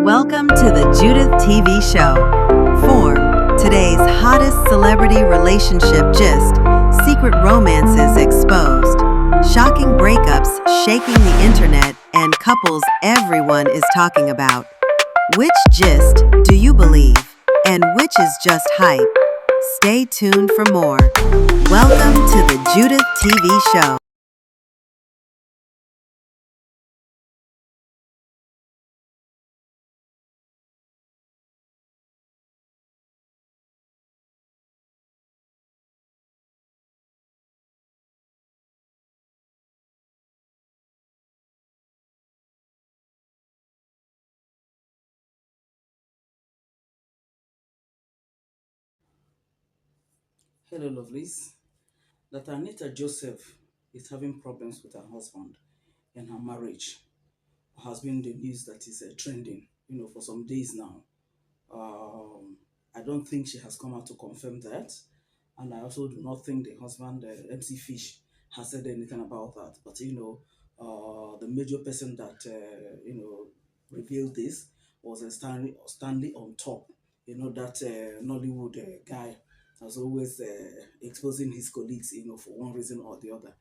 Welcome to the Judith TV show. Form, today's hottest celebrity relationship gist, secret romances exposed, shocking breakups shaking the internet, and couples everyone is talking about. Which gist do you believe, and which is just hype? Stay tuned for more. Welcome to the Judith TV show. Hello, lovelies. That Anita Joseph is having problems with her husband in her marriage has been the news that is trending, for some days now. Um, I don't think she has come out to confirm that, and I also do not think the husband, MC Fish, has said anything about that. But the major person that revealed this was Stanley on top. That Nollywood guy has always exposing his colleagues, for one reason or the other.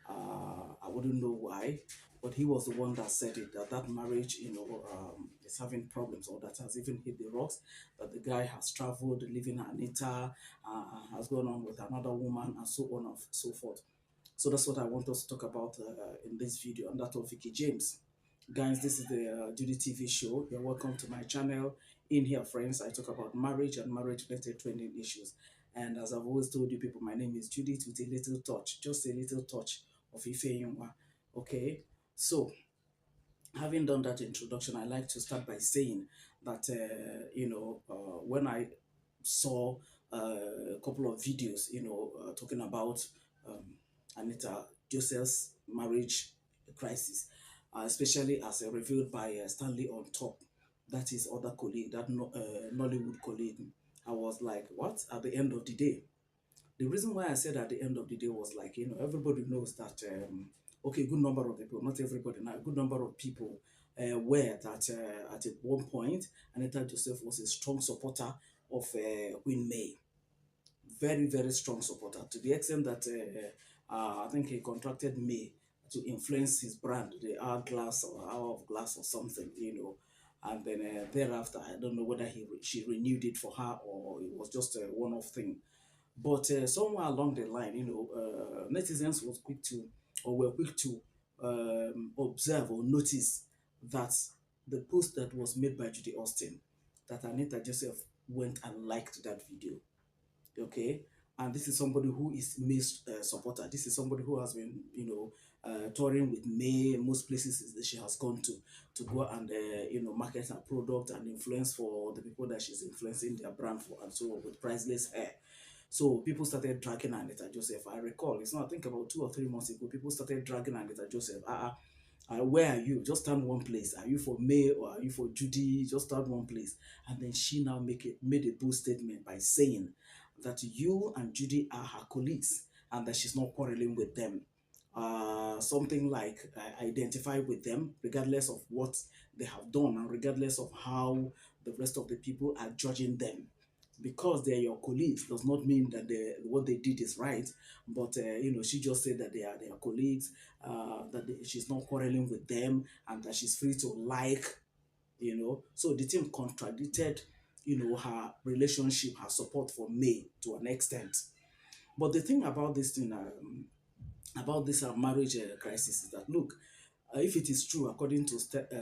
I wouldn't know why, but he was the one that said it, that marriage, is having problems, or that has even hit the rocks, that the guy has traveled, leaving Anita, has gone on with another woman, and so on and so forth. So that's what I want us to talk about in this video, and that of Vicky James. Guys, this is the Judy TV show. You're welcome to my channel. In here, friends, I talk about marriage and marriage-related trending issues. And as I've always told you people, my name is Judy with a little touch, just a little touch of Ifeyinwa. Okay, so having done that introduction, I like to start by saying that when I saw a couple of videos, talking about um, Anita Joseph's marriage crisis, especially as revealed by Stanley on top, that is other colleague, that Nollywood colleague. I was like, what? At the end of the day, the reason why I said at the end of the day was like, everybody knows that, okay, a good number of people, not everybody, now, a good number of people were that at one point, Anita Joseph was a strong supporter of Queen May. Very, very strong supporter, to the extent that I think he contracted May to influence his brand, the hourglass or hour of glass or something, And then thereafter, I don't know whether she renewed it for her or it was just a one-off thing. But somewhere along the line, netizens was quick to, or were quick to observe or notice that the post that was made by Judy Austin, that Anita Joseph went and liked that video. Okay, and this is somebody who is May's supporter. This is somebody who has been, touring with May most places that she has gone to go and market her product and influence for the people that she's influencing their brand for, and so on, with priceless hair. So people started dragging Anita Joseph. I recall, it's not, I think about 2 or 3 months ago, people started dragging Anita Joseph. Where are you? Just stand one place. Are you for May or are you for Judy? Just stand one place. And then she now made a bold statement by saying that you and Judy are her colleagues and that she's not quarreling with them. Something like identify with them regardless of what they have done and regardless of how the rest of the people are judging them. Because they're your colleagues does not mean that what they did is right, but she just said that they are their colleagues, she's not quarreling with them, and that she's free to like, So the team contradicted, her relationship, her support for May to an extent. But the thing about this thing, about this marriage crisis, is that look, if it is true, according to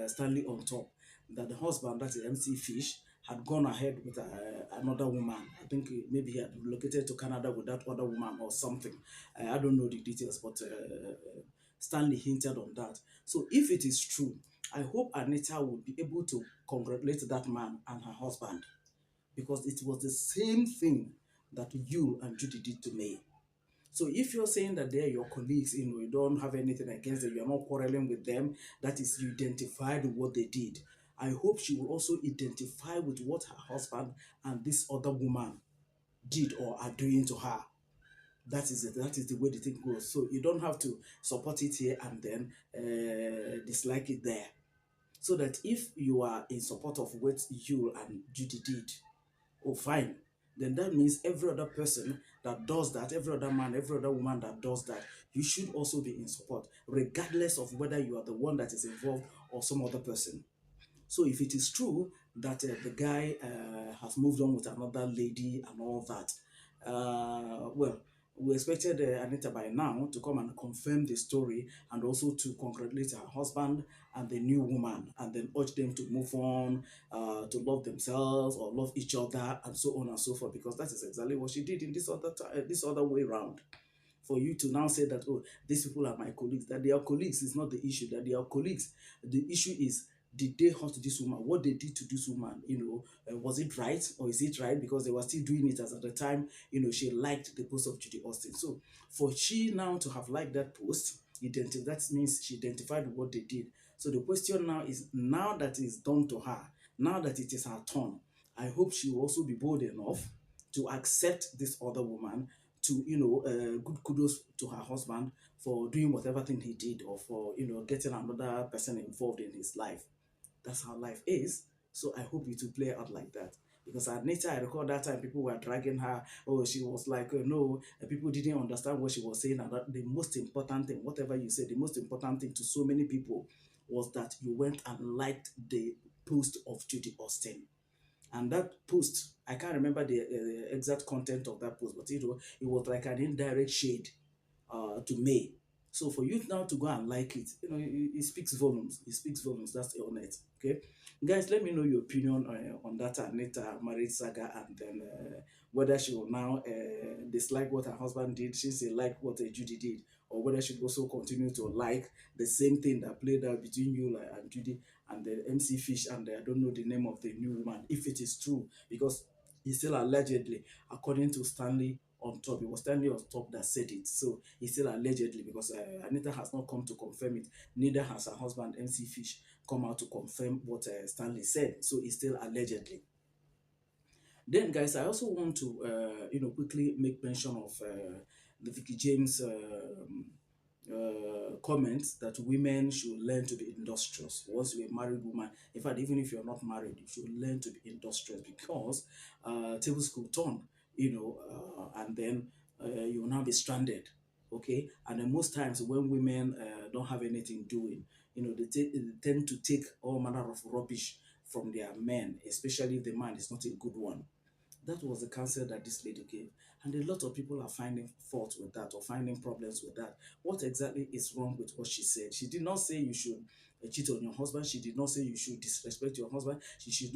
Stanley on top, that the husband, that is MC Fish, had gone ahead with another woman. I think maybe he had relocated to Canada with that other woman or something. I don't know the details, but Stanley hinted on that. So if it is true, I hope Anita would be able to congratulate that man and her husband, because it was the same thing that you and Judy did to me. So if you're saying that they're your colleagues, you don't have anything against them, you're not quarreling with them, that is, you identified with what they did. I hope she will also identify with what her husband and this other woman did or are doing to her. That is it. That is the way the thing goes. So you don't have to support it here and then dislike it there. So that if you are in support of what you and Judy did, oh, fine. Then that means every other person that does that, every other man, every other woman that does that, you should also be in support, regardless of whether you are the one that is involved or some other person. So if it is true that the guy has moved on with another lady and all that, well, we expected Anita by now to come and confirm the story and also to congratulate her husband and the new woman and then urge them to move on, to love themselves or love each other and so on and so forth, because that is exactly what she did in this other way round. For you to now say that, oh, these people are my colleagues, that they are colleagues is not the issue, that they are colleagues. The issue is, did they hurt this woman? What they did to this woman, was it right or is it right? Because they were still doing it as at the time, she liked the post of Judy Austin. So for she now to have liked that post, that means she identified what they did. So the question now is, now that it's done to her, now that it is her turn, I hope she will also be bold enough to accept this other woman, to good kudos to her husband for doing whatever thing he did, or for getting another person involved in his life. That's how life is. So I hope it will play out like that. Because Anita, I recall that time people were dragging her. Oh, she was like, no, people didn't understand what she was saying. And that the most important thing, whatever you said, the most important thing to so many people was that you went and liked the post of Judy Austin. And that post, I can't remember the exact content of that post, but it was like an indirect shade to May. So for you now to go and like it, it speaks volumes. It speaks volumes. That's on it. Okay, guys, let me know your opinion on that Anita marriage saga, and then whether she will now dislike what her husband did, she say like what Judy did, or whether she will also continue to like the same thing that played out between you and Judy and the MC Fish, and I don't know the name of the new woman, if it is true, because he's still allegedly, according to Stanley on top. It was Stanley on top that said it. So it's still allegedly, because Anita has not come to confirm it. Neither has her husband, MC Fish, come out to confirm what Stanley said. So it's still allegedly. Then, guys, I also want to, quickly make mention of the Vicky James comments that women should learn to be industrious. Once you're a married woman, in fact, even if you're not married, you should learn to be industrious, because tables could turn, and then you will now be stranded. Okay, and then most times when women don't have anything doing, they tend to take all manner of rubbish from their men, especially if the man is not a good one. That was the counsel that this lady gave. And a lot of people are finding fault with that, or finding problems with that. What exactly is wrong with what she said? She did not say you should cheat on your husband. She did not say you should disrespect your husband. She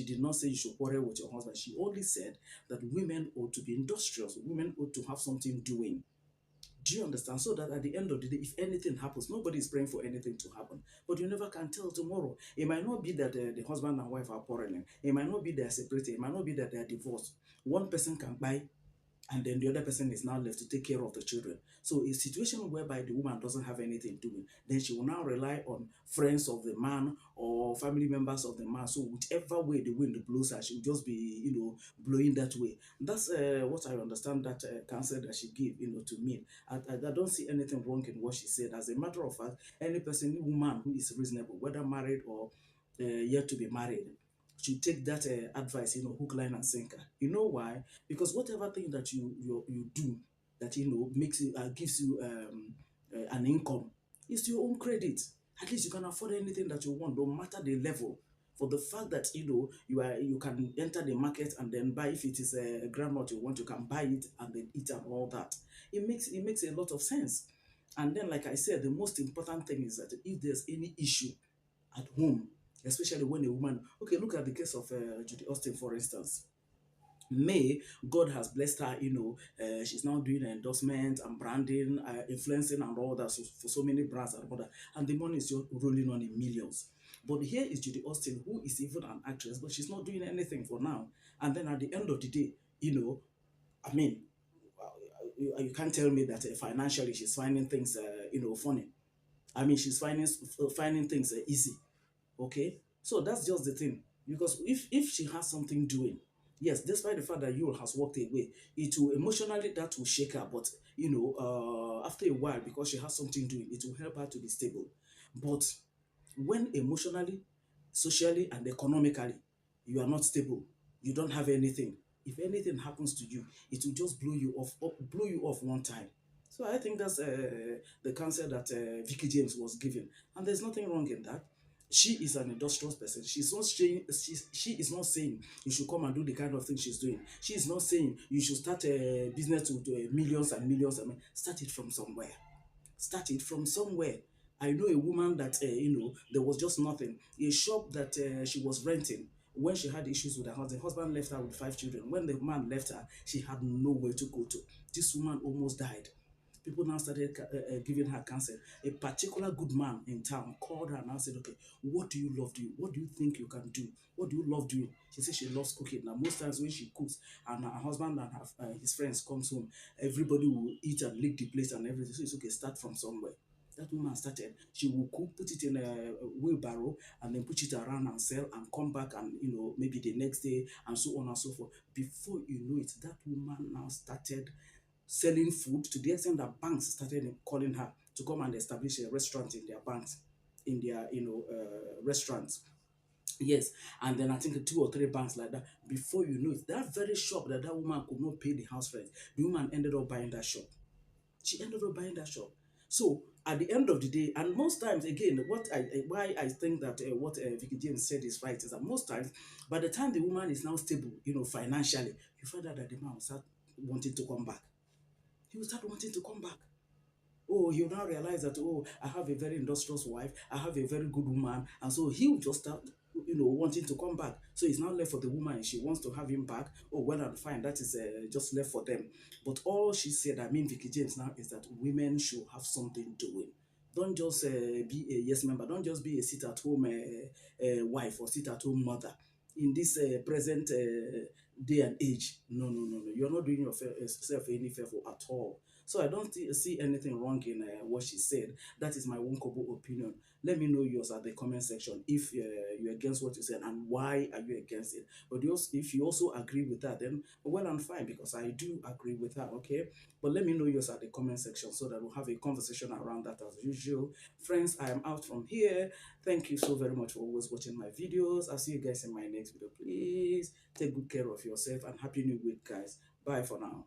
did not say you should quarrel with your husband. She only said that women ought to be industrious. Women ought to have something doing. Do you understand? So that at the end of the day, if anything happens, nobody is praying for anything to happen. But you never can tell tomorrow. It might not be that the husband and wife are quarreling. It might not be they are separated. It might not be that they are divorced. One person can buy, and then the other person is now left to take care of the children. So a situation whereby the woman doesn't have anything doing, then she will now rely on friends of the man or family members of the man. So whichever way the wind blows her, she will just be, blowing that way. That's what I understand that counsel that she gave, to me. I don't see anything wrong in what she said. As a matter of fact, any person, any woman who is reasonable, whether married or yet to be married, should take that advice, hook, line, and sinker. You know why? Because whatever thing that you do that makes you gives you an income, is to your own credit. At least you can afford anything that you want, no matter the level. For the fact that you can enter the market and then buy, if it is a groundnut you want, you can buy it and then eat and all that. It makes a lot of sense. And then, like I said, the most important thing is that if there's any issue at home, especially when a woman, okay, look at the case of Judy Austin, for instance. May, God has blessed her, she's now doing endorsement and branding, influencing and all that, for so many brands and all that, and the money is just rolling on in millions. But here is Judy Austin, who is even an actress, but she's not doing anything for now. And then at the end of the day, I mean, you can't tell me that financially she's finding things, funny. I mean, she's finding things easy. Okay, so that's just the thing. Because if she has something doing, yes, despite the fact that you has walked away, it will emotionally, that will shake her. But after a while, because she has something doing, it will help her to be stable. But When emotionally, socially, and economically you are not stable, you don't have anything. If anything happens to you, it will just blow you off one time. So I think that's the counsel that Vicky James was given, and there's nothing wrong in that. She is an industrious person. She is not saying you should come and do the kind of thing she's doing. She is not saying you should start a business to millions and millions. I mean, start it from somewhere. Start it from somewhere. I know a woman that there was just nothing. A shop that she was renting. When she had issues with her husband, the husband left her with 5 children. When the man left her, she had nowhere to go to. This woman almost died. People now started giving her cancer. A particular good man in town called her and now said, "Okay, what do you love doing? What do you think you can do? What do you love doing?" She said she loves cooking. Now, most times when she cooks and her husband and his friends comes home, everybody will eat and lick the plate and everything. So it's okay, start from somewhere. That woman started. She will cook, put it in a wheelbarrow, and then put it around and sell, and come back, and maybe the next day, and so on and so forth. Before you know it, that woman now started selling food to the extent that banks started calling her to come and establish a restaurant in their banks, in their restaurants. Yes, and then I think 2 or 3 banks like that. Before you know it, that very shop that woman could not pay the house rent, the woman ended up buying that shop. She ended up buying that shop. So at the end of the day, and most times again, why I think that what Vicky James said is right is that most times, by the time the woman is now stable, financially, you find out that the man will start wanting to come back. He will start wanting to come back. Oh, he'll now realize that, oh, I have a very industrious wife, I have a very good woman, and so he'll just start, wanting to come back. So it's now left for the woman. She wants to have him back. Oh, well and fine, that is just left for them. But all she said, I mean, Vicky James now, is that women should have something doing. Don't just be a yes member. Don't just be a sit-at-home wife or sit-at-home mother. In this present day and age, no, no, no, no. You're not doing yourself any favor at all. So I don't see anything wrong in what she said. That is my own couple opinion. Let me know yours at the comment section if you're against what you said and why are you against it. But if you also agree with that, then well and fine, because I do agree with that, okay? But let me know yours at the comment section so that we'll have a conversation around that as usual. Friends, I am out from here. Thank you so very much for always watching my videos. I'll see you guys in my next video. Please take good care of yourself and happy new week, guys. Bye for now.